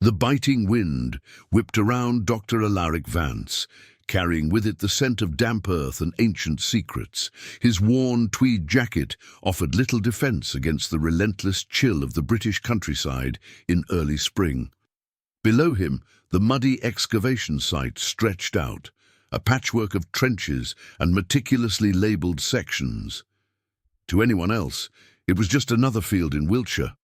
The biting wind whipped around Dr. Elias Vance, carrying with it the scent of damp earth and ancient secrets. His worn tweed jacket offered little defense against the relentless chill of the British countryside in early spring. Below him, the muddy excavation site stretched out, a patchwork of trenches and meticulously labelled sections. To anyone else, it was just another field in Wiltshire,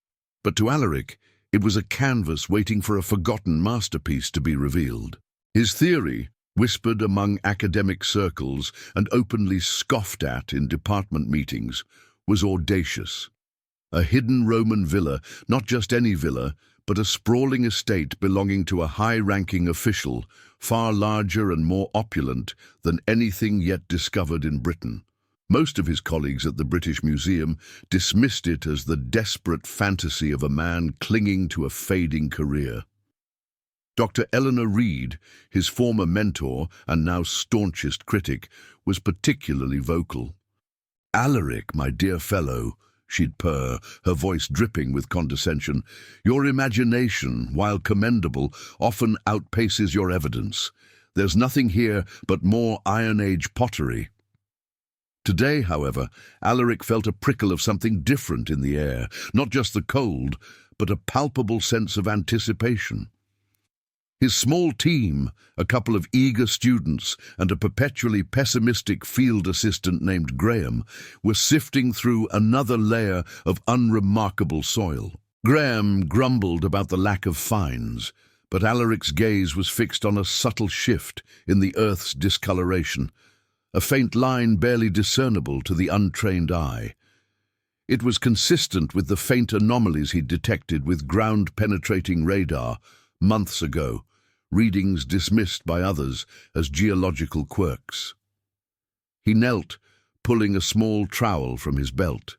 but to Alaric, it was a canvas waiting for a forgotten masterpiece to be revealed. His theory, whispered among academic circles and openly scoffed at in department meetings, was audacious. A hidden Roman villa, not just any villa, but a sprawling estate belonging to a high-ranking official, far larger and more opulent than anything yet discovered in Britain. Most of his colleagues at the British Museum dismissed it as the desperate fantasy of a man clinging to a fading career. Dr. Eleanor Reed, his former mentor and now staunchest critic, was particularly vocal. "Alaric, my dear fellow," she'd purr, her voice dripping with condescension, "your imagination, while commendable, often outpaces your evidence. There's nothing here but more Iron Age pottery." Today, however, Alaric felt a prickle of something different in the air, not just the cold, but a palpable sense of anticipation. His small team, a couple of eager students and a perpetually pessimistic field assistant named Graham, were sifting through another layer of unremarkable soil. Graham grumbled about the lack of finds, but Alaric's gaze was fixed on a subtle shift in the Earth's discoloration, a faint line barely discernible to the untrained eye. It was consistent with the faint anomalies he'd detected with ground-penetrating radar months ago, readings dismissed by others as geological quirks. He knelt, pulling a small trowel from his belt.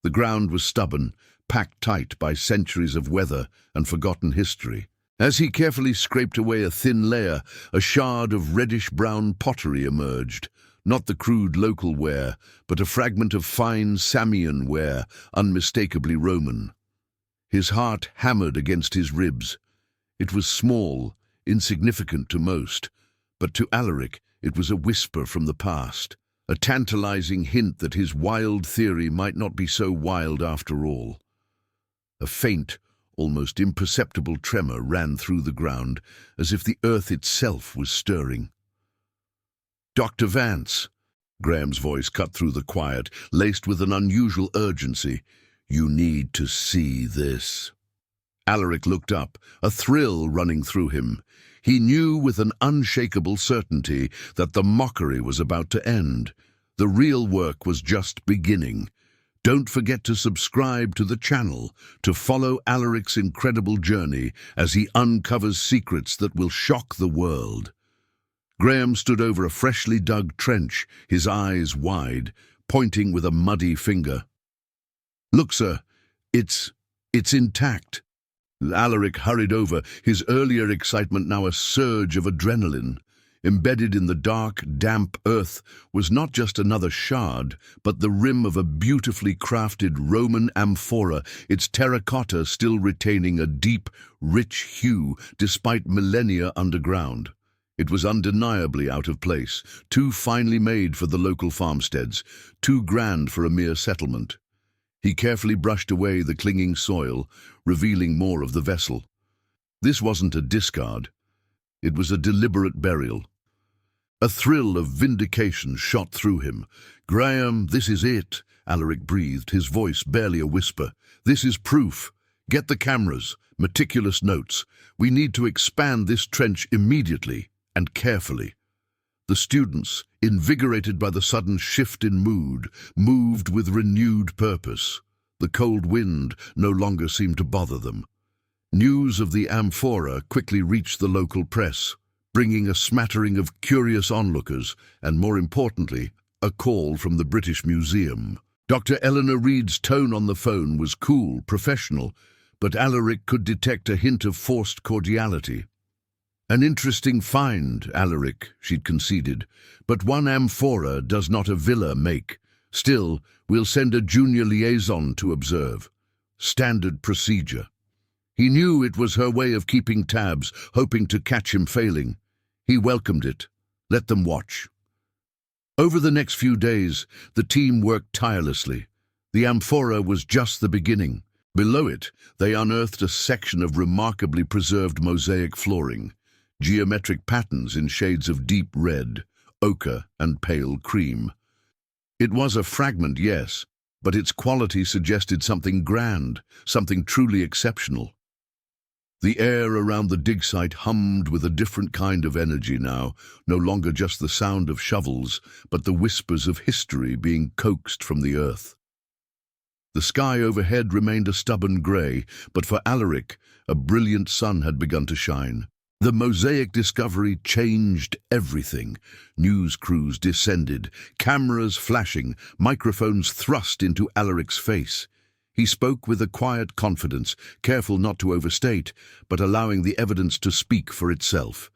The ground was stubborn, packed tight by centuries of weather and forgotten history. As he carefully scraped away a thin layer, a shard of reddish-brown pottery emerged, not the crude local ware, but a fragment of fine Samian ware, unmistakably Roman. His heart hammered against his ribs. It was small, insignificant to most, but to Alaric it was a whisper from the past, a tantalizing hint that his wild theory might not be so wild after all. A faint, almost imperceptible tremor ran through the ground, as if the earth itself was stirring. "Dr. Vance," Graham's voice cut through the quiet, laced with an unusual urgency, "you need to see this." Alaric looked up, a thrill running through him. He knew with an unshakable certainty that the mockery was about to end. The real work was just beginning. Don't forget to subscribe to the channel to follow Alaric's incredible journey as he uncovers secrets that will shock the world. Graham stood over a freshly dug trench, his eyes wide, pointing with a muddy finger. "Look, sir, it's intact." Alaric hurried over, his earlier excitement now a surge of adrenaline. Embedded in the dark, damp earth was not just another shard, but the rim of a beautifully crafted Roman amphora, its terracotta still retaining a deep, rich hue despite millennia underground. It was undeniably out of place, too finely made for the local farmsteads, too grand for a mere settlement. He carefully brushed away the clinging soil, revealing more of the vessel. This wasn't a discard. It was a deliberate burial. A thrill of vindication shot through him. "Graham, this is it," Alaric breathed, his voice barely a whisper. "This is proof. Get the cameras, meticulous notes. We need to expand this trench immediately and carefully." The students, invigorated by the sudden shift in mood, moved with renewed purpose. The cold wind no longer seemed to bother them. News of the amphora quickly reached the local press, bringing a smattering of curious onlookers and, more importantly, a call from the British Museum. Dr. Eleanor Reed's tone on the phone was cool, professional, but Alaric could detect a hint of forced cordiality. "An interesting find, Alaric," she'd conceded, "but one amphora does not a villa make. Still, we'll send a junior liaison to observe. Standard procedure." He knew it was her way of keeping tabs, hoping to catch him failing. He welcomed it. Let them watch. Over the next few days, the team worked tirelessly. The amphora was just the beginning. Below it, they unearthed a section of remarkably preserved mosaic flooring, geometric patterns in shades of deep red, ochre, and pale cream. It was a fragment, yes, but its quality suggested something grand, something truly exceptional. The air around the dig site hummed with a different kind of energy now, no longer just the sound of shovels, but the whispers of history being coaxed from the earth. The sky overhead remained a stubborn grey, but for Alaric, a brilliant sun had begun to shine. The mosaic discovery changed everything. News crews descended, cameras flashing, microphones thrust into Alaric's face. He spoke with a quiet confidence, careful not to overstate, but allowing the evidence to speak for itself.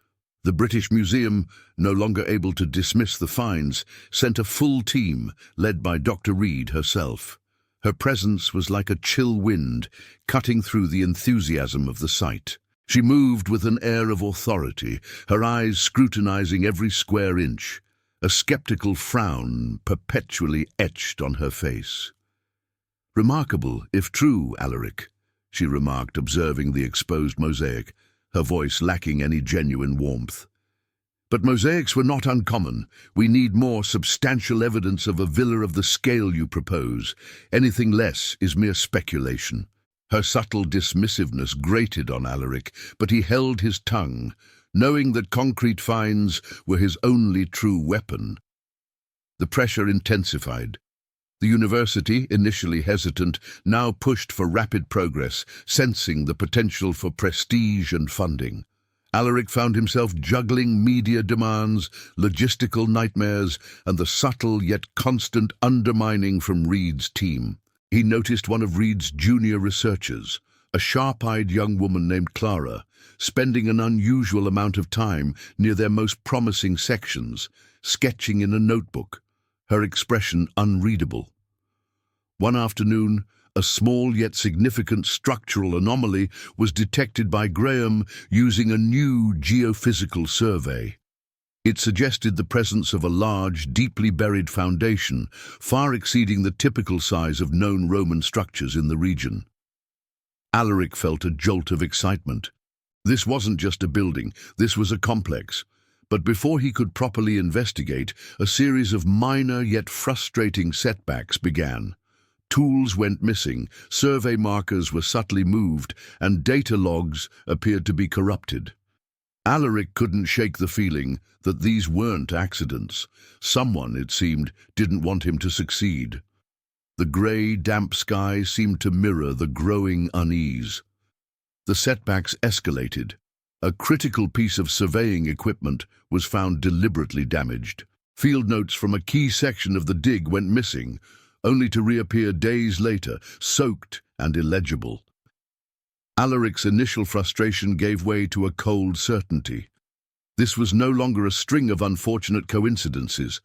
The British Museum, no longer able to dismiss the finds, sent a full team, led by Dr. Reed herself. Her presence was like a chill wind, cutting through the enthusiasm of the site. She moved with an air of authority, her eyes scrutinizing every square inch, a skeptical frown perpetually etched on her face. "Remarkable, if true, Alaric," she remarked, observing the exposed mosaic, her voice lacking any genuine warmth. "But mosaics were not uncommon. We need more substantial evidence of a villa of the scale you propose. Anything less is mere speculation." Her subtle dismissiveness grated on Alaric, but he held his tongue, knowing that concrete finds were his only true weapon. The pressure intensified. The university, initially hesitant, now pushed for rapid progress, sensing the potential for prestige and funding. Alaric found himself juggling media demands, logistical nightmares, and the subtle yet constant undermining from Reed's team. He noticed one of Reed's junior researchers, a sharp-eyed young woman named Clara, spending an unusual amount of time near their most promising sections, sketching in a notebook, her expression unreadable. One afternoon, a small yet significant structural anomaly was detected by Graham using a new geophysical survey. It suggested the presence of a large, deeply buried foundation, far exceeding the typical size of known Roman structures in the region. Alaric felt a jolt of excitement. This wasn't just a building, this was a complex. But before he could properly investigate, a series of minor yet frustrating setbacks began. Tools went missing, survey markers were subtly moved, and data logs appeared to be corrupted. Alaric couldn't shake the feeling that these weren't accidents. Someone, it seemed, didn't want him to succeed. The grey, damp sky seemed to mirror the growing unease. The setbacks escalated. A critical piece of surveying equipment was found deliberately damaged. Field notes from a key section of the dig went missing, only to reappear days later, soaked and illegible. Alaric's initial frustration gave way to a cold certainty. This was no longer a string of unfortunate coincidences.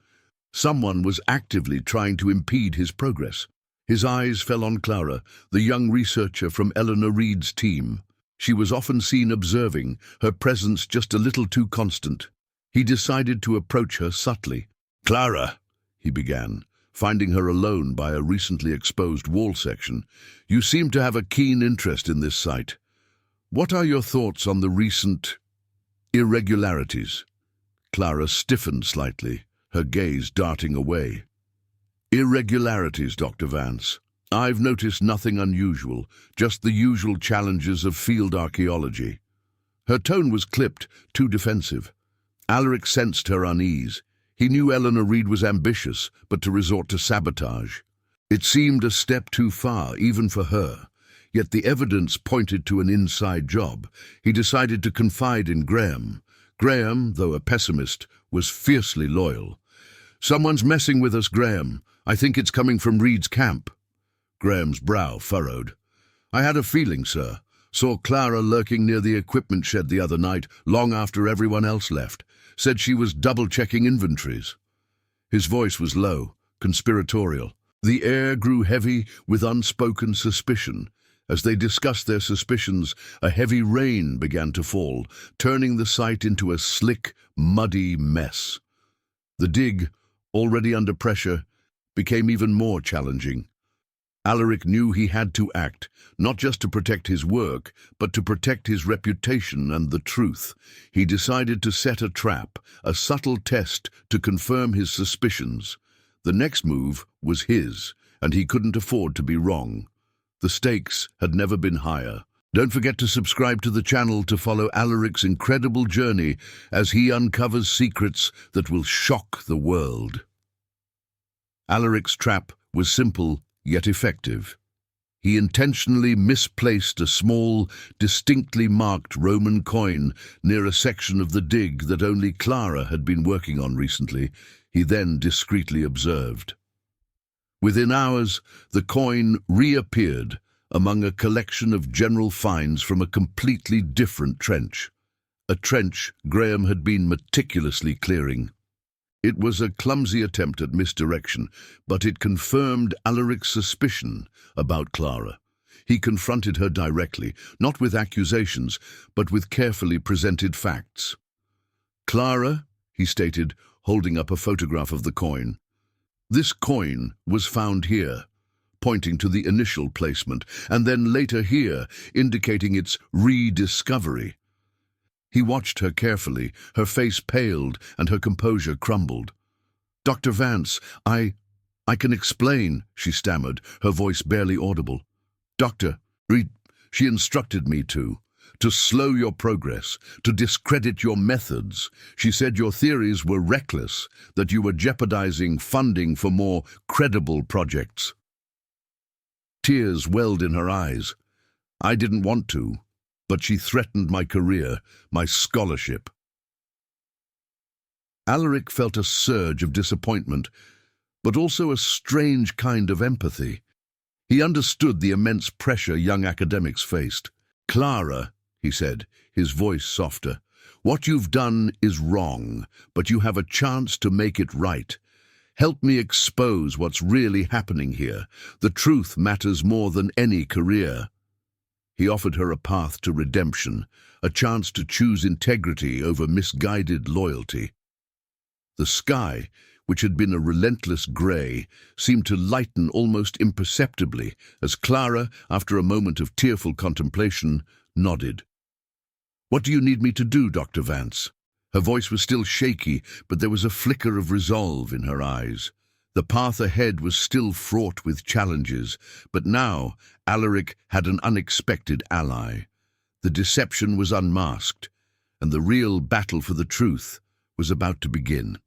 Someone was actively trying to impede his progress. His eyes fell on Clara, the young researcher from Eleanor Reed's team. She was often seen observing, her presence just a little too constant. He decided to approach her subtly. "Clara," he began, finding her alone by a recently exposed wall section, "you seem to have a keen interest in this site. What are your thoughts on the recent irregularities?" Clara stiffened slightly, her gaze darting away. "Irregularities, Dr. Vance. I've noticed nothing unusual, just the usual challenges of field archaeology." Her tone was clipped, too defensive. Alaric sensed her unease. He knew Eleanor Reed was ambitious, but to resort to sabotage. It seemed a step too far, even for her. Yet the evidence pointed to an inside job. He decided to confide in Graham. Graham, though a pessimist, was fiercely loyal. "Someone's messing with us, Graham. I think it's coming from Reed's camp." Graham's brow furrowed. "I had a feeling, sir. Saw Clara lurking near the equipment shed the other night, long after everyone else left. Said she was double-checking inventories." His voice was low, conspiratorial. The air grew heavy with unspoken suspicion, As they discussed their suspicions, a heavy rain began to fall, turning the site into a slick, muddy mess. The dig, already under pressure, became even more challenging. Alaric knew he had to act, not just to protect his work, but to protect his reputation and the truth. He decided to set a trap, a subtle test to confirm his suspicions. The next move was his, and he couldn't afford to be wrong. The stakes had never been higher. Don't forget to subscribe to the channel to follow Alaric's incredible journey as he uncovers secrets that will shock the world. Alaric's trap was simple yet effective. He intentionally misplaced a small, distinctly marked Roman coin near a section of the dig that only Clara had been working on recently. He then discreetly observed. Within hours, the coin reappeared among a collection of general finds from a completely different trench. A trench Graham had been meticulously clearing. It was a clumsy attempt at misdirection, but it confirmed Alaric's suspicion about Clara. He confronted her directly, not with accusations, but with carefully presented facts. "Clara," he stated, holding up a photograph of the coin. "This coin was found here," pointing to the initial placement, and then later here, indicating its rediscovery. He watched her carefully, her face paled and her composure crumbled. "Dr. Vance, I can explain," she stammered, her voice barely audible. "Doctor, she instructed me to slow your progress, to discredit your methods. She said your theories were reckless, that you were jeopardizing funding for more credible projects." Tears welled in her eyes. "I didn't want to, but she threatened my career, my scholarship." Alaric felt a surge of disappointment, but also a strange kind of empathy. He understood the immense pressure young academics faced. "Clara," he said, his voice softer, "what you've done is wrong, but you have a chance to make it right. Help me expose what's really happening here. The truth matters more than any career." He offered her a path to redemption, a chance to choose integrity over misguided loyalty. The sky, which had been a relentless grey, seemed to lighten almost imperceptibly as Clara, after a moment of tearful contemplation, nodded. "What do you need me to do, Dr. Vance?" Her voice was still shaky, but there was a flicker of resolve in her eyes. The path ahead was still fraught with challenges, but now Alaric had an unexpected ally. The deception was unmasked, and the real battle for the truth was about to begin.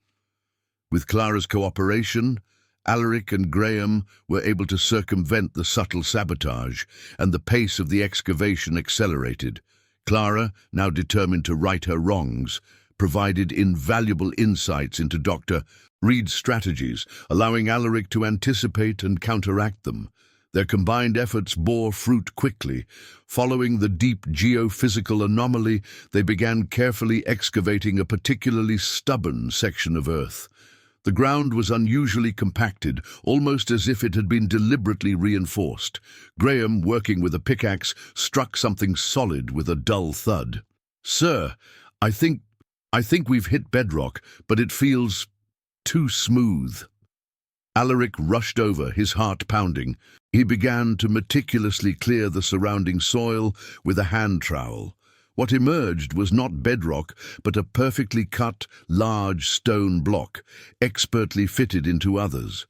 With Clara's cooperation, Alaric and Graham were able to circumvent the subtle sabotage, and the pace of the excavation accelerated. Clara, now determined to right her wrongs, provided invaluable insights into Dr. Reed's strategies, allowing Alaric to anticipate and counteract them. Their combined efforts bore fruit quickly. Following the deep geophysical anomaly, they began carefully excavating a particularly stubborn section of Earth. The ground was unusually compacted, almost as if it had been deliberately reinforced. Graham, working with a pickaxe, struck something solid with a dull thud. "Sir, I think we've hit bedrock, but it feels too smooth." Alaric rushed over, his heart pounding. He began to meticulously clear the surrounding soil with a hand trowel. What emerged was not bedrock, but a perfectly cut, large stone block, expertly fitted into others.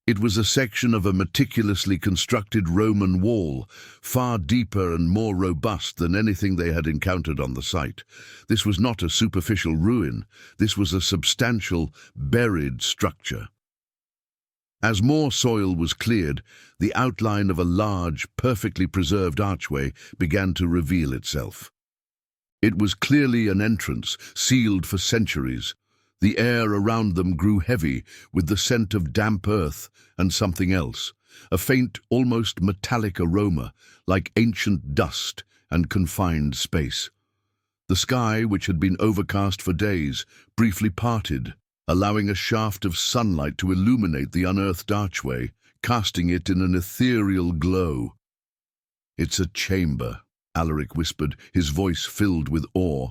It was a section of a meticulously constructed Roman wall, far deeper and more robust than anything they had encountered on the site. This was not a superficial ruin. This was a substantial, buried structure. As more soil was cleared, the outline of a large, perfectly preserved archway began to reveal itself. It was clearly an entrance, sealed for centuries. The air around them grew heavy with the scent of damp earth and something else, a faint, almost metallic aroma, like ancient dust and confined space. The sky, which had been overcast for days, briefly parted, allowing a shaft of sunlight to illuminate the unearthed archway, casting it in an ethereal glow. "It's a chamber," Alaric whispered, his voice filled with awe.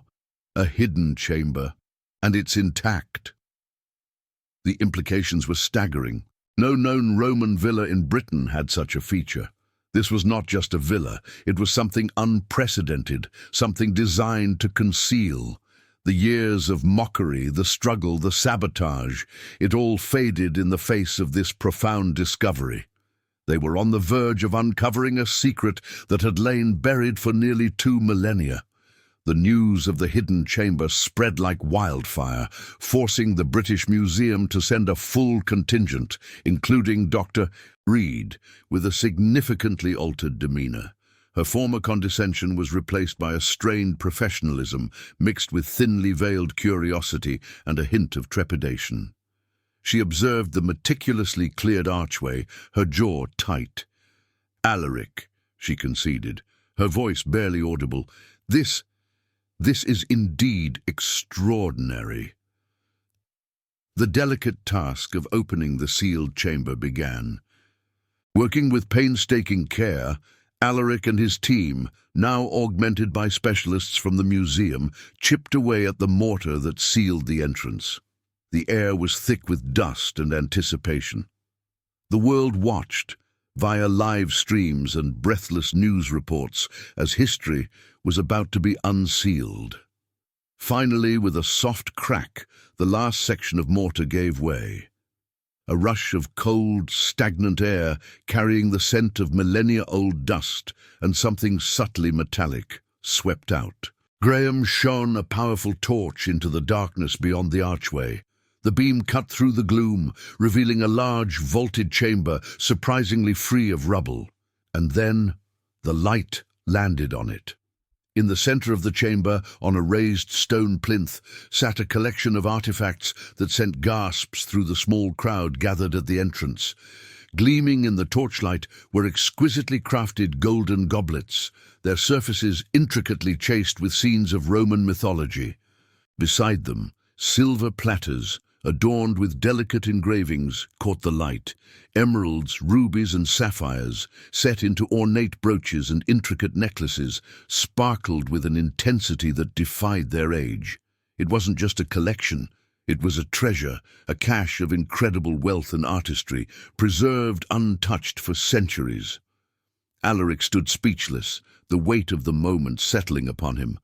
"A hidden chamber, and it's intact." The implications were staggering. No known Roman villa in Britain had such a feature. This was not just a villa, it was something unprecedented, something designed to conceal. The years of mockery, the struggle, the sabotage, it all faded in the face of this profound discovery. They were on the verge of uncovering a secret that had lain buried for nearly 2 millennia. The news of the hidden chamber spread like wildfire, forcing the British Museum to send a full contingent, including Dr. Reed, with a significantly altered demeanour. Her former condescension was replaced by a strained professionalism mixed with thinly veiled curiosity and a hint of trepidation. She observed the meticulously cleared archway, her jaw tight. "Alaric," she conceded, her voice barely audible, This is indeed extraordinary." The delicate task of opening the sealed chamber began. Working with painstaking care, Alaric and his team, now augmented by specialists from the museum, chipped away at the mortar that sealed the entrance. The air was thick with dust and anticipation. The world watched, via live streams and breathless news reports, as history was about to be unsealed. Finally, with a soft crack, the last section of mortar gave way. A rush of cold, stagnant air carrying the scent of millennia-old dust and something subtly metallic swept out. Graham shone a powerful torch into the darkness beyond the archway. The beam cut through the gloom, revealing a large, vaulted chamber surprisingly free of rubble. And then the light landed on it. In the center of the chamber, on a raised stone plinth, sat a collection of artifacts that sent gasps through the small crowd gathered at the entrance. Gleaming in the torchlight were exquisitely crafted golden goblets, their surfaces intricately chased with scenes of Roman mythology. Beside them, silver platters, adorned with delicate engravings, caught the light. Emeralds, rubies and sapphires, set into ornate brooches and intricate necklaces, sparkled with an intensity that defied their age. It wasn't just a collection, it was a treasure, a cache of incredible wealth and artistry, preserved untouched for centuries. Alaric stood speechless, the weight of the moment settling upon him.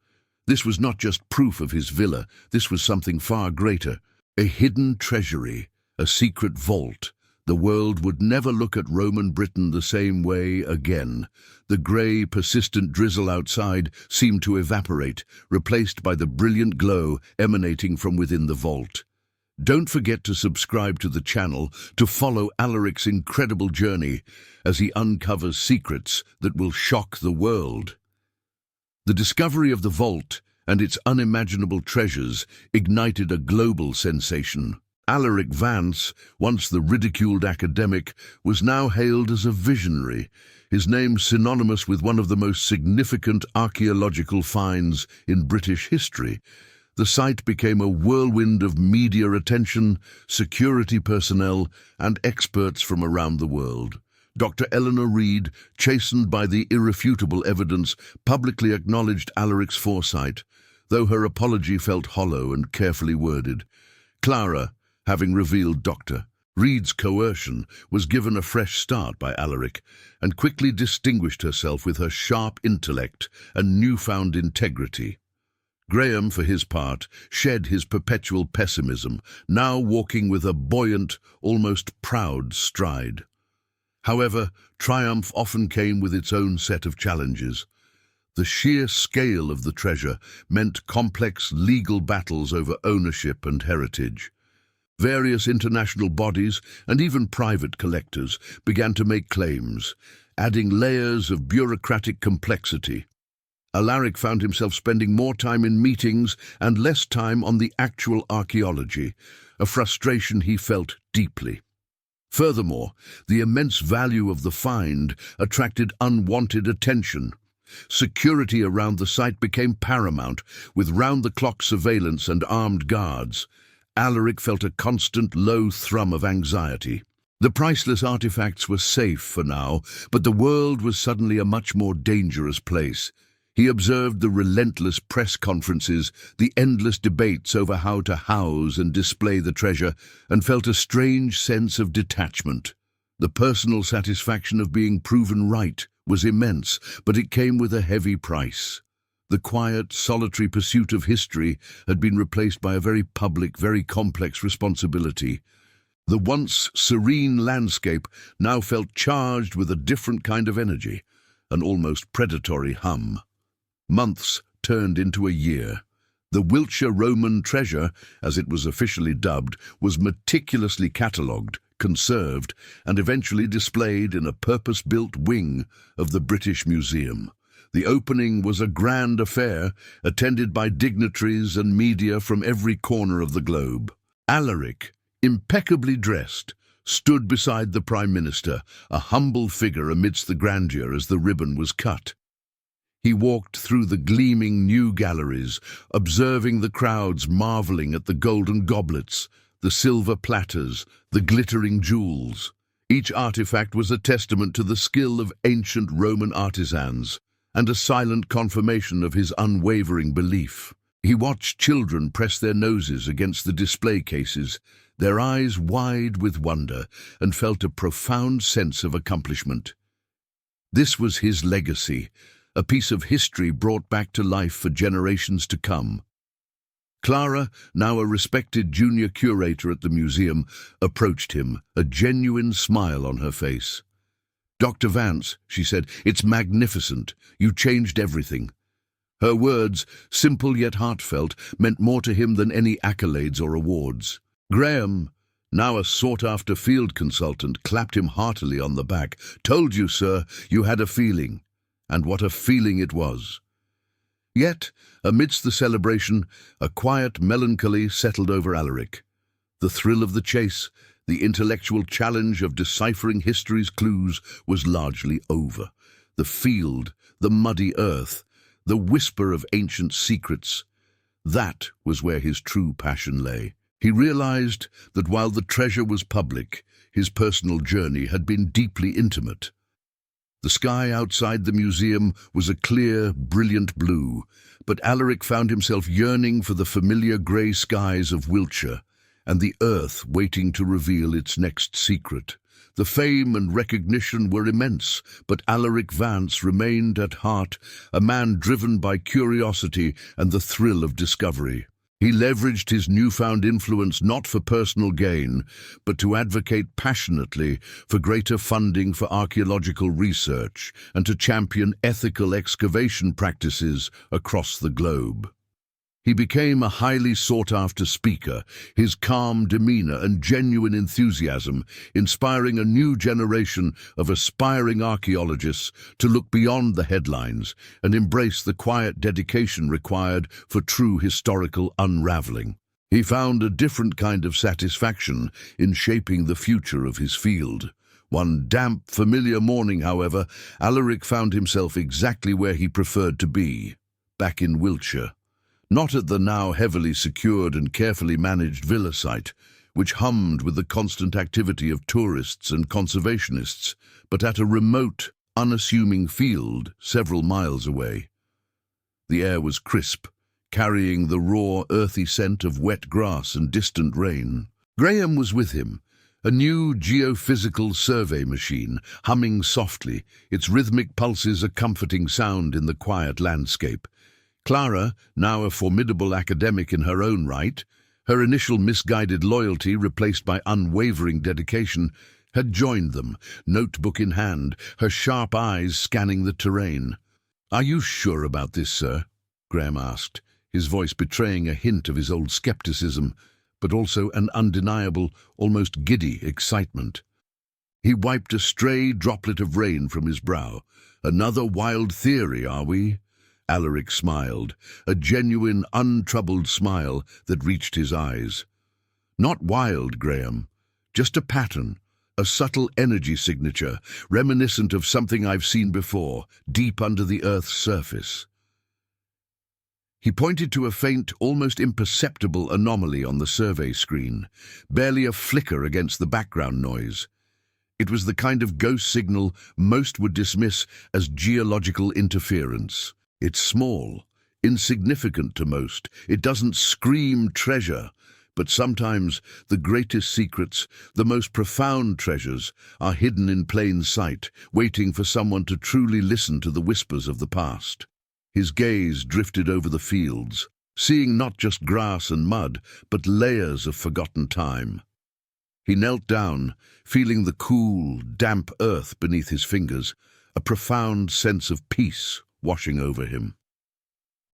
This was not just proof of his villa, this was something far greater. A hidden treasury, a secret vault. The world would never look at Roman Britain the same way again. The grey, persistent drizzle outside seemed to evaporate, replaced by the brilliant glow emanating from within the vault. Don't forget to subscribe to the channel to follow Alaric's incredible journey as he uncovers secrets that will shock the world. The discovery of the vault and its unimaginable treasures ignited a global sensation. Elias Vance, once the ridiculed academic, was now hailed as a visionary, his name synonymous with one of the most significant archaeological finds in British history. The site became a whirlwind of media attention, security personnel, and experts from around the world. Dr. Eleanor Reed, chastened by the irrefutable evidence, publicly acknowledged Alaric's foresight, though her apology felt hollow and carefully worded. Clara, having revealed Dr. Reed's coercion, was given a fresh start by Alaric, and quickly distinguished herself with her sharp intellect and newfound integrity. Graham, for his part, shed his perpetual pessimism, now walking with a buoyant, almost proud stride. However, triumph often came with its own set of challenges. The sheer scale of the treasure meant complex legal battles over ownership and heritage. Various international bodies and even private collectors began to make claims, adding layers of bureaucratic complexity. Alaric found himself spending more time in meetings and less time on the actual archaeology, a frustration he felt deeply. Furthermore, the immense value of the find attracted unwanted attention. Security around the site became paramount, with round-the-clock surveillance and armed guards. Alaric felt a constant low thrum of anxiety. The priceless artifacts were safe for now, but the world was suddenly a much more dangerous place. He observed the relentless press conferences, the endless debates over how to house and display the treasure, and felt a strange sense of detachment. The personal satisfaction of being proven right was immense, but it came with a heavy price. The quiet, solitary pursuit of history had been replaced by a very public, very complex responsibility. The once serene landscape now felt charged with a different kind of energy, an almost predatory hum. Months turned into a year. The Wiltshire Roman treasure, as it was officially dubbed, was meticulously catalogued, conserved, and eventually displayed in a purpose-built wing of the British Museum. The opening was a grand affair, attended by dignitaries and media from every corner of the globe. Alaric, impeccably dressed, stood beside the Prime Minister, a humble figure amidst the grandeur as the ribbon was cut. He walked through the gleaming new galleries, observing the crowds marveling at the golden goblets, the silver platters, the glittering jewels. Each artifact was a testament to the skill of ancient Roman artisans, and a silent confirmation of his unwavering belief. He watched children press their noses against the display cases, their eyes wide with wonder, and felt a profound sense of accomplishment. This was his legacy, a piece of history brought back to life for generations to come. Clara, now a respected junior curator at the museum, approached him, a genuine smile on her face. "Dr. Vance," she said, "it's magnificent. You changed everything." Her words, simple yet heartfelt, meant more to him than any accolades or awards. Graham, now a sought-after field consultant, clapped him heartily on the back. "Told you, sir, you had a feeling." And what a feeling it was. Yet, amidst the celebration, a quiet melancholy settled over Alaric. The thrill of the chase, the intellectual challenge of deciphering history's clues, was largely over. The field, the muddy earth, the whisper of ancient secrets, that was where his true passion lay. He realized that while the treasure was public, his personal journey had been deeply intimate. The sky outside the museum was a clear, brilliant blue, but Alaric found himself yearning for the familiar grey skies of Wiltshire, and the earth waiting to reveal its next secret. The fame and recognition were immense, but Alaric Vance remained at heart a man driven by curiosity and the thrill of discovery. He leveraged his newfound influence not for personal gain, but to advocate passionately for greater funding for archaeological research and to champion ethical excavation practices across the globe. He became a highly sought-after speaker, his calm demeanor and genuine enthusiasm inspiring a new generation of aspiring archaeologists to look beyond the headlines and embrace the quiet dedication required for true historical unraveling. He found a different kind of satisfaction in shaping the future of his field. One damp, familiar morning, however, Alaric found himself exactly where he preferred to be, back in Wiltshire. Not at the now heavily secured and carefully managed villa site, which hummed with the constant activity of tourists and conservationists, but at a remote, unassuming field several miles away. The air was crisp, carrying the raw, earthy scent of wet grass and distant rain. Graham was with him, a new geophysical survey machine, humming softly, its rhythmic pulses a comforting sound in the quiet landscape. Clara, now a formidable academic in her own right, her initial misguided loyalty replaced by unwavering dedication, had joined them, notebook in hand, her sharp eyes scanning the terrain. "Are you sure about this, sir?" Graham asked, his voice betraying a hint of his old skepticism, but also an undeniable, almost giddy excitement. He wiped a stray droplet of rain from his brow. "Another wild theory, are we?" Alaric smiled, a genuine, untroubled smile that reached his eyes. "Not wild, Graham. Just a pattern, a subtle energy signature, reminiscent of something I've seen before, deep under the Earth's surface." He pointed to a faint, almost imperceptible anomaly on the survey screen, barely a flicker against the background noise. It was the kind of ghost signal most would dismiss as geological interference. It's small, insignificant to most. It doesn't scream treasure. But sometimes the greatest secrets, the most profound treasures, are hidden in plain sight, waiting for someone to truly listen to the whispers of the past. His gaze drifted over the fields, seeing not just grass and mud, but layers of forgotten time. He knelt down, feeling the cool, damp earth beneath his fingers, a profound sense of peace washing over him.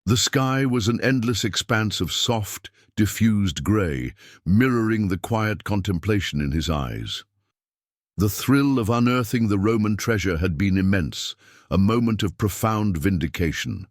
The sky was an endless expanse of soft, diffused grey, mirroring the quiet contemplation in his eyes. The thrill of unearthing the Roman treasure had been immense, a moment of profound vindication.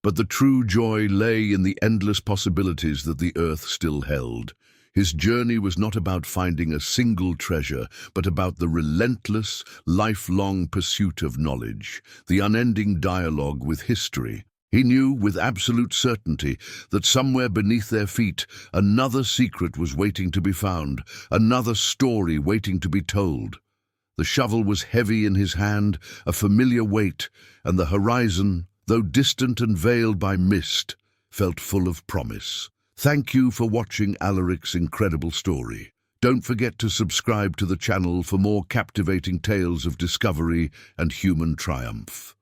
But the true joy lay in the endless possibilities that the earth still held. His journey was not about finding a single treasure, but about the relentless, lifelong pursuit of knowledge, the unending dialogue with history. He knew with absolute certainty that somewhere beneath their feet another secret was waiting to be found, another story waiting to be told. The shovel was heavy in his hand, a familiar weight, and the horizon, though distant and veiled by mist, felt full of promise. Thank you for watching Alaric's incredible story. Don't forget to subscribe to the channel for more captivating tales of discovery and human triumph.